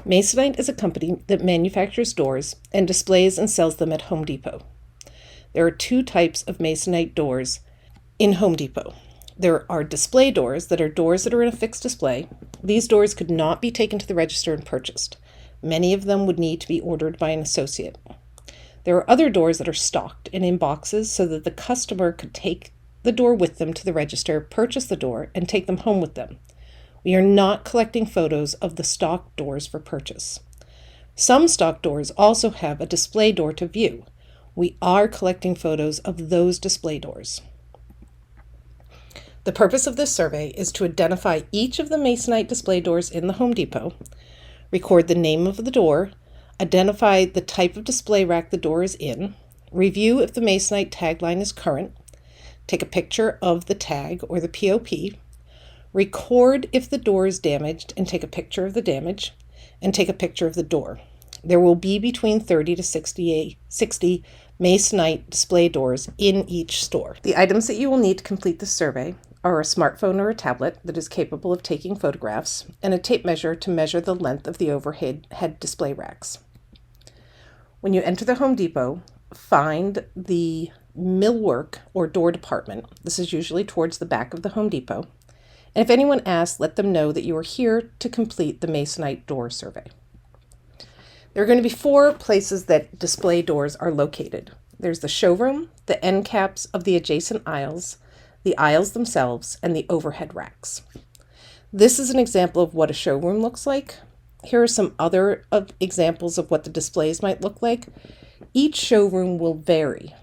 Masonite is a company that manufactures doors and displays and sells them at Home Depot. There are two types of Masonite doors in Home Depot. There are display doors that are in a fixed display. These doors could not be taken to the register and purchased. Many of them would need to be ordered by an associate. There are other doors that are stocked and in boxes so that the customer could take the door with them to the register, purchase the door, and take them home with them. We are not collecting photos of the stock doors for purchase. Some stock doors also have a display door to view. We are collecting photos of those display doors. The purpose of this survey is to identify each of the Masonite display doors in the Home Depot, record the name of the door, identify the type of display rack the door is in, review if the Masonite tagline is current, take a picture of the tag or the POP, record if the door is damaged and take a picture of the damage, and take a picture of the door. There will be between 30 to 60 Masonite display doors in each store. The items that you will need to complete this survey are a smartphone or a tablet that is capable of taking photographs and a tape measure to measure the length of the overhead display racks. When you enter the Home Depot, find the millwork or door department. This is usually towards the back of the Home Depot. And if anyone asks, let them know that you are here to complete the Masonite door survey. There are going to be 4 places that display doors are located. There's the showroom, the end caps of the adjacent aisles, the aisles themselves, and the overhead racks. This is an example of what a showroom looks like. Here are some other examples of what the displays might look like. Each showroom will vary.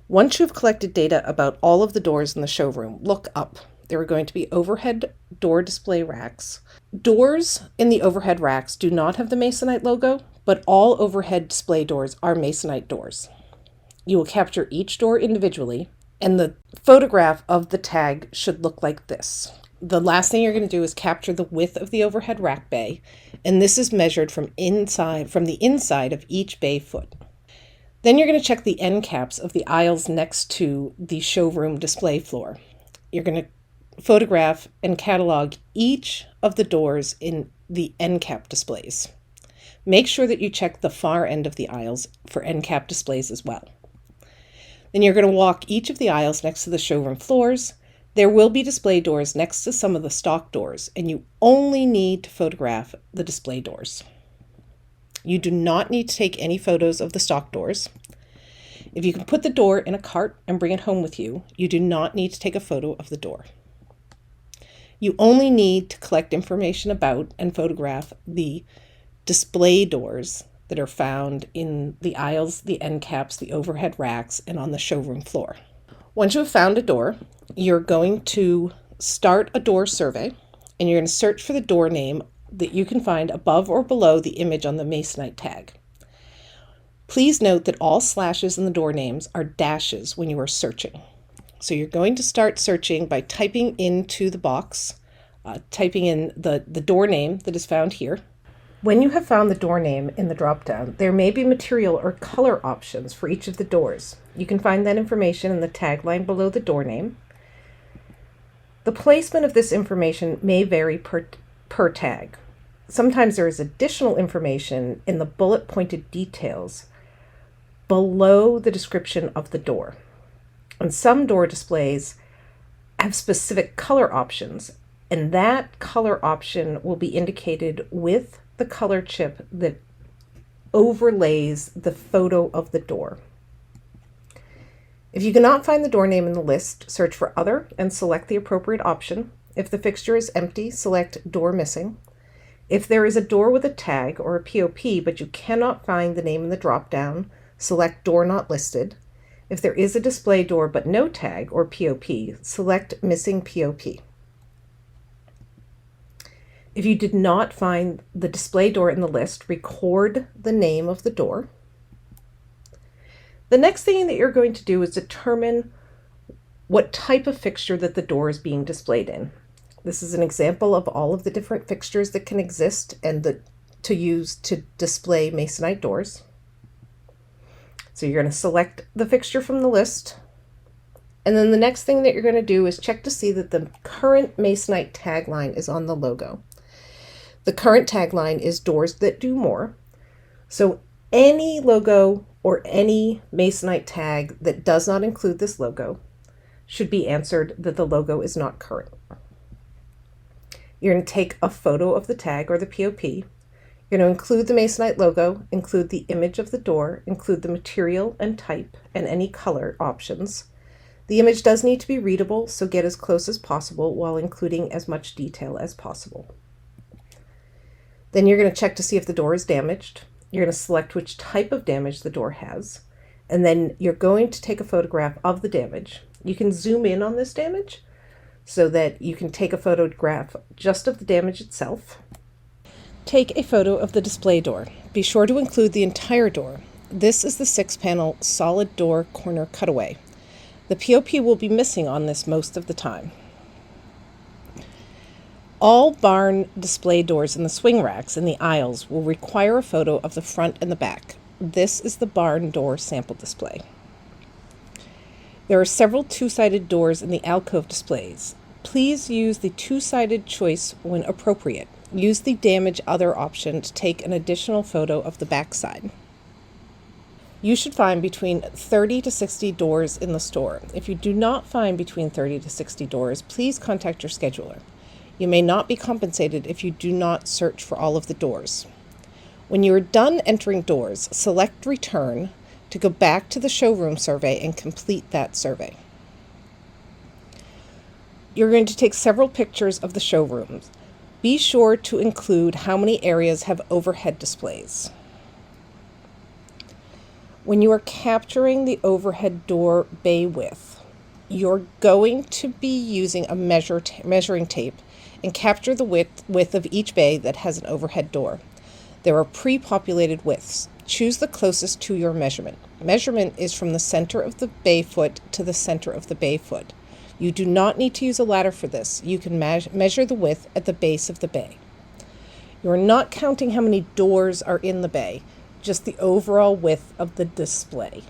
Once you've collected data about all of the doors in the showroom, look up. There are going to be overhead door display racks. Doors in the overhead racks do not have the Masonite logo, but all overhead display doors are Masonite doors. You will capture each door individually, and the photograph of the tag should look like this. The last thing you're going to do is capture the width of the overhead rack bay, and this is measured from the inside of each bay foot. Then you're going to check the end caps of the aisles next to the showroom display floor. You're going to photograph and catalog each of the doors in the end cap displays. Make sure that you check the far end of the aisles for end cap displays as well. Then you're going to walk each of the aisles next to the showroom floors. There will be display doors next to some of the stock doors, and you only need to photograph the display doors. You do not need to take any photos of the stock doors. If you can put the door in a cart and bring it home with you, you do not need to take a photo of the door. You only need to collect information about and photograph the display doors that are found in the aisles, the end caps, the overhead racks, and on the showroom floor. Once you have found a door, you're going to start a door survey, and you're going to search for the door name that you can find above or below the image on the Masonite tag. Please note that all slashes in the door names are dashes when you are searching. So you're going to start searching by typing into the box, typing in the door name that is found here. When you have found the door name in the drop-down, there may be material or color options for each of the doors. You can find that information in the tagline below the door name. The placement of this information may vary per tag. Sometimes there is additional information in the bullet-pointed details below the description of the door. And some door displays have specific color options, and that color option will be indicated with the color chip that overlays the photo of the door. If you cannot find the door name in the list, search for Other and select the appropriate option. If the fixture is empty, select Door Missing. If there is a door with a tag or a POP, but you cannot find the name in the drop-down, select Door Not Listed. If there is a display door but no tag or POP, select Missing POP. If you did not find the display door in the list, record the name of the door. The next thing that you're going to do is determine what type of fixture that the door is being displayed in. This is an example of all of the different fixtures that can exist and to use to display Masonite doors. So you're going to select the fixture from the list. And then the next thing that you're going to do is check to see that the current Masonite tagline is on the logo. The current tagline is "Doors that do more." So any logo or any Masonite tag that does not include this logo should be answered that the logo is not current. You're going to take a photo of the tag or the POP. You're going to include the Masonite logo, include the image of the door, include the material and type, and any color options. The image does need to be readable, so get as close as possible while including as much detail as possible. Then you're going to check to see if the door is damaged. You're going to select which type of damage the door has, and then you're going to take a photograph of the damage. You can zoom in on this damage so that you can take a photograph just of the damage itself. Take a photo of the display door. Be sure to include the entire door. This is the 6-panel solid door corner cutaway. The POP will be missing on this most of the time. All barn display doors in the swing racks in the aisles will require a photo of the front and the back. This is the barn door sample display. There are several two-sided doors in the alcove displays. Please use the two-sided choice when appropriate. Use the damage other option to take an additional photo of the back side. You should find between 30 to 60 doors in the store. If you do not find between 30 to 60 doors, please contact your scheduler. You may not be compensated if you do not search for all of the doors. When you are done entering doors, select Return to go back to the showroom survey and complete that survey. You're going to take several pictures of the showrooms. Be sure to include how many areas have overhead displays. When you are capturing the overhead door bay width, you're going to be using a measuring tape and capture the width of each bay that has an overhead door. There are pre-populated widths. Choose the closest to your measurement. Measurement is from the center of the bay foot to the center of the bay foot. You do not need to use a ladder for this. You can measure the width at the base of the bay. You are not counting how many doors are in the bay, just the overall width of the display.